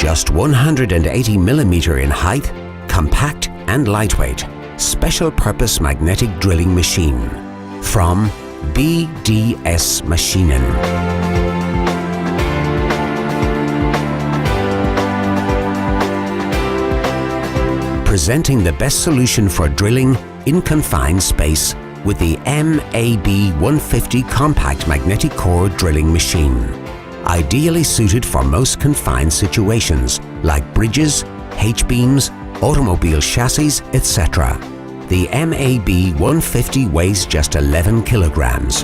Just 180 millimeter in height, compact and lightweight, special-purpose magnetic drilling machine from BDS Maschinen. Presenting the best solution for drilling in confined space with the MAB 150 compact magnetic core drilling machine. Ideally suited for most confined situations like bridges, H-beams, automobile chassis, etc. The MAB 150 weighs just 11 kilograms.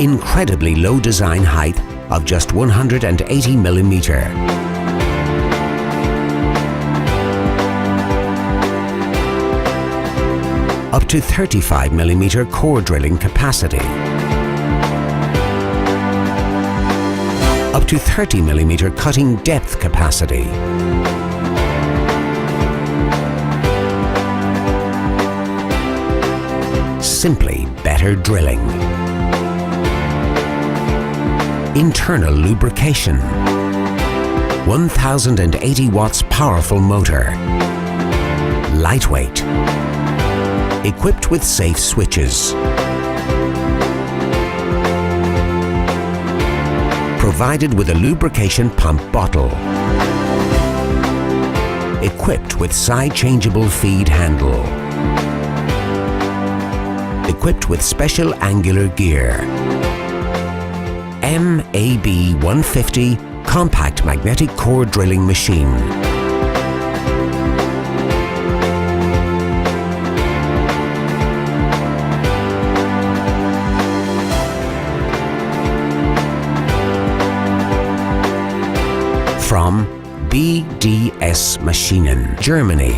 Incredibly low design height of just 180 millimeter. Up to 35 millimeter core drilling capacity. Up to 30 millimeter cutting depth capacity. Simply better drilling. Internal lubrication. 1080 watts powerful motor. Lightweight. Equipped with safe switches. Provided with a lubrication pump bottle. Equipped with side-changeable feed handle. Equipped with special angular gear. MAB 150 compact magnetic core drilling machine. From BDS Maschinen, Germany.